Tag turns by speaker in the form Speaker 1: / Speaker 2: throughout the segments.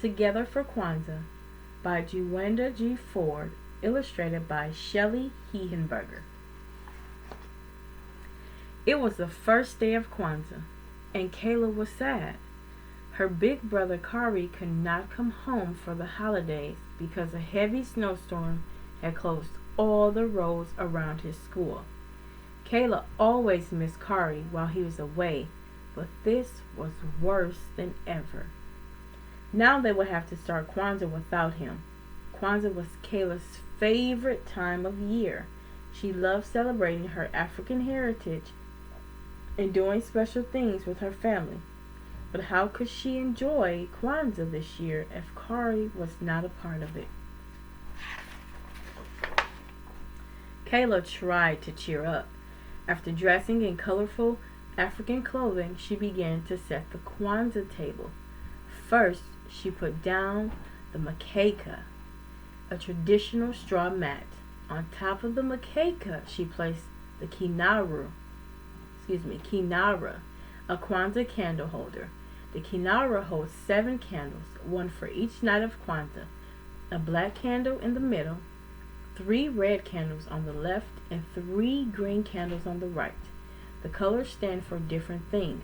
Speaker 1: Together for Kwanza by Juwanda G. illustrated by Shelly Hehenberger. It was the first day of Kwanza, and Kayla was sad. Her big brother Kari could not come home for the holidays because a heavy snowstorm had closed all the roads around his school. Kayla always missed Kari while he was away, but this was worse than ever. Now they would have to start Kwanzaa without him. Kwanzaa was Kayla's favorite time of year. She loved celebrating her African heritage and doing special things with her family. But how could she enjoy Kwanzaa this year if Kari was not a part of it? Kayla tried to cheer up. After dressing in colorful African clothing, she began to set the Kwanzaa table. First, she put down the mkeka, a traditional straw mat. On top of the mkeka, she placed the kinara, a Kwanzaa candle holder. The kinara holds 7 candles, one for each night of Kwanzaa. A black candle in the middle, 3 red candles on the left, and 3 green candles on the right. The colors stand for different things.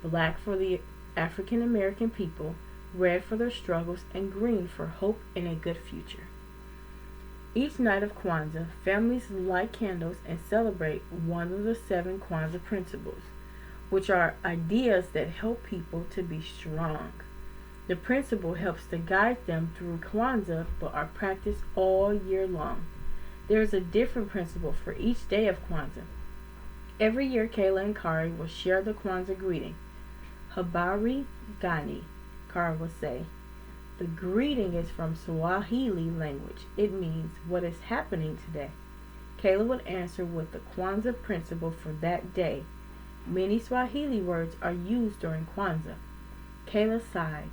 Speaker 1: Black for the African American people, red for their struggles, and green for hope and a good future. Each night of Kwanzaa, families light candles and celebrate one of the 7 Kwanzaa principles, which are ideas that help people to be strong. The principle helps to guide them through Kwanzaa but are practiced all year long. There is a different principle for each day of Kwanzaa. Every year, Kayla and Kari will share the Kwanzaa greeting. Habari gani, Kari will say. The greeting is from Swahili language. It means, what is happening today? Kayla would answer with the Kwanzaa principle for that day. Many Swahili words are used during Kwanzaa. Kayla sighed.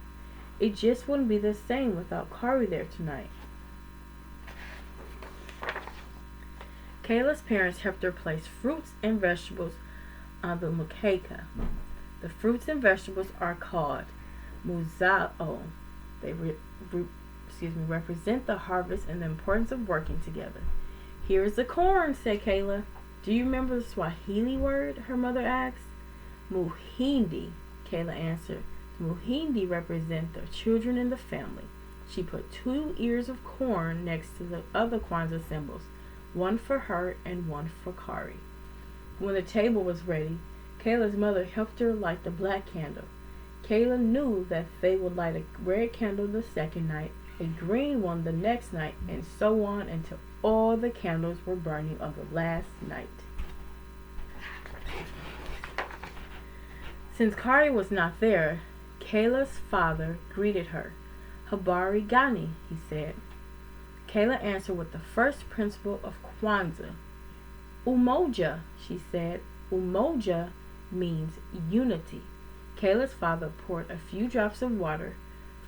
Speaker 1: It just wouldn't be the same without Kari there tonight. Kayla's parents helped her place fruits and vegetables on the mkeka. The fruits and vegetables are called muzao. They represent the harvest and the importance of working together. Here is the corn, said Kayla. Do you remember the Swahili word? Her mother asked. Muhindi, Kayla answered. Muhindi represent the children in the family. She put 2 ears of corn next to the other Kwanzaa symbols, one for her and one for Kari. When the table was ready, Kayla's mother helped her light the black candle. Kayla knew that they would light a red candle the second night, a green one the next night, and so on until all the candles were burning on the last night. Since Kari was not there, Kayla's father greeted her. Habari gani, he said. Kayla answered with the first principle of Kwanzaa. Umoja, she said. Umoja means unity. Kayla's father poured a few drops of water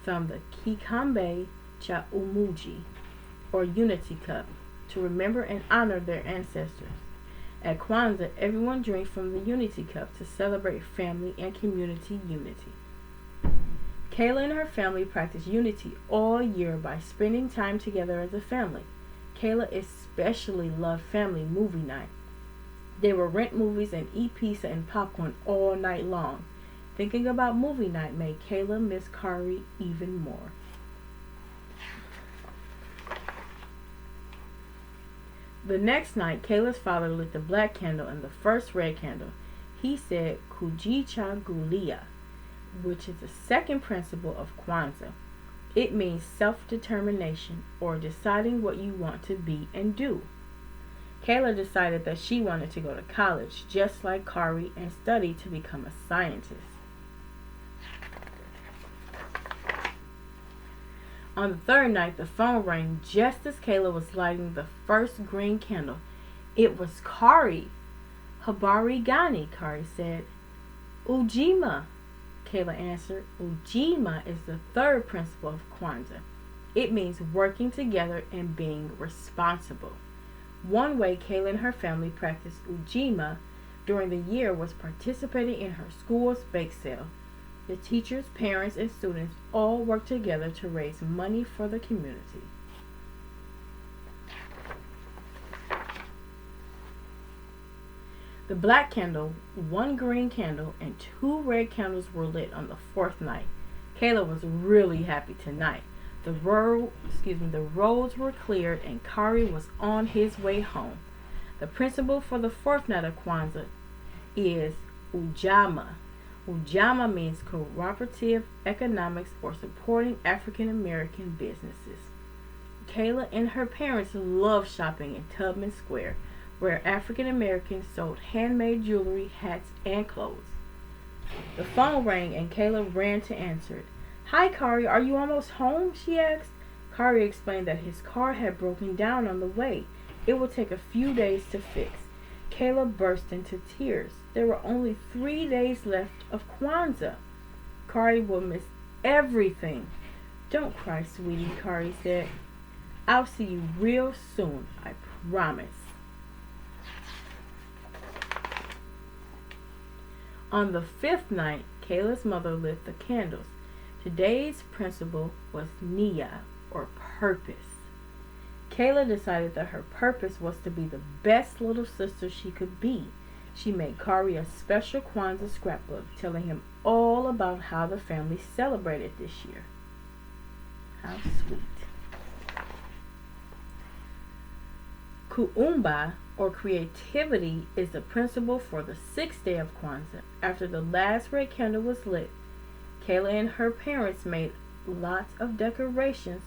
Speaker 1: from the kikombe cha umuji, or unity cup, to remember and honor their ancestors. At Kwanzaa, everyone drinks from the unity cup to celebrate family and community unity. Kayla and her family practice unity all year by spending time together as a family. Kayla especially loved family movie night. They would rent movies and eat pizza and popcorn all night long. Thinking about movie night made Kayla miss Kari even more. The next night, Kayla's father lit the black candle and the first red candle. He said Kujicha Gulia, which is the second principle of Kwanzaa. It means self-determination, or deciding what you want to be and do. Kayla decided that she wanted to go to college, just like Kari, and study to become a scientist. On the third night, the phone rang just as Kayla was lighting the first green candle. It was Kari. Habari gani, Kari said. Ujima, Kayla answered. Ujima is the third principle of Kwanzaa. It means working together and being responsible. One way Kayla and her family practiced Ujima during the year was participating in her school's bake sale. The teachers, parents, and students all worked together to raise money for the community. The black candle, one green candle, and two red candles were lit on the fourth night. Kayla was really happy tonight. The roads were cleared and Kari was on his way home. The principle for the fourth night of Kwanza is Ujamaa. Ujamaa means cooperative economics or supporting African American businesses. Kayla and her parents loved shopping in Tubman Square, where African Americans sold handmade jewelry, hats, and clothes. The phone rang and Kayla ran to answer it. "Hi, Kari, are you almost home?" she asked. Kari explained that his car had broken down on the way. It would take a few days to fix. Kayla burst into tears. There were only 3 days left of Kwanzaa. Kari will miss everything. "Don't cry, sweetie," Kari said. "I'll see you real soon, I promise." On the fifth night, Kayla's mother lit the candles. Today's principle was Nia, or purpose. Kayla decided that her purpose was to be the best little sister she could be. She made Kari a special Kwanzaa scrapbook, telling him all about how the family celebrated this year. How sweet. Kuumba, or creativity, is the principle for the sixth day of Kwanzaa. After the last red candle was lit, Kayla and her parents made lots of decorations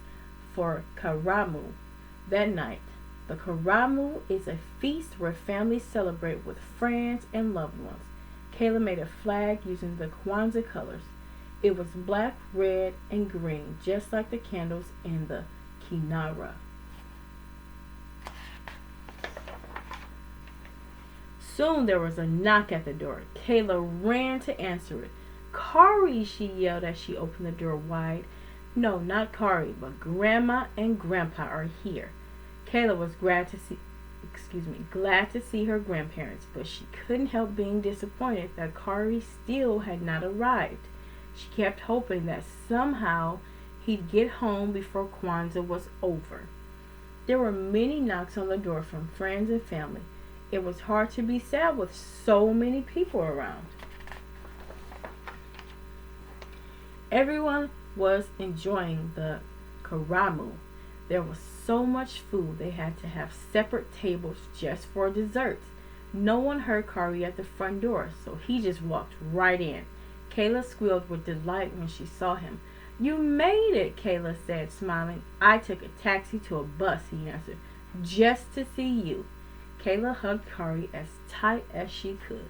Speaker 1: for Karamu that night. The Karamu is a feast where families celebrate with friends and loved ones. Kayla made a flag using the Kwanzaa colors. It was black, red, and green, just like the candles in the Kinara. Soon there was a knock at the door. Kayla ran to answer it. "Kari," she yelled as she opened the door wide. No, not Kari, but Grandma and Grandpa are here. Kayla was glad to see her grandparents, but she couldn't help being disappointed that Kari still had not arrived. She kept hoping that somehow he'd get home before Kwanzaa was over. There were many knocks on the door from friends and family. It was hard to be sad with so many people around. Everyone was enjoying the Karamu. There was so much food they had to have separate tables just for desserts. No one heard Kari at the front door, so he just walked right in. Kayla squealed with delight when she saw him. "You made it," Kayla said, smiling. "I took a taxi to a bus," he answered, "just to see you." Kayla hugged Kari as tight as she could.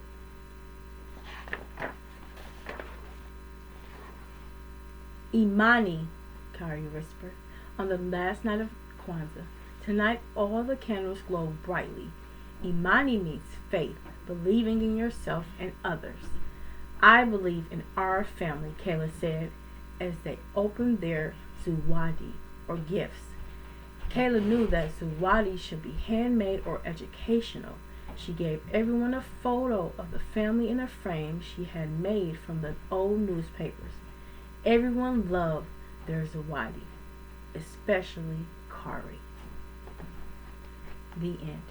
Speaker 1: "Imani," Kari whispered, "on the last night of Kwanzaa. Tonight all the candles glow brightly. Imani means faith, believing in yourself and others. I believe in our family," Kayla said as they opened their zawadi, or gifts. Kayla knew that zawadi should be handmade or educational. She gave everyone a photo of the family in a frame she had made from the old newspapers. Everyone loved their zawadi, especially Kari. The end.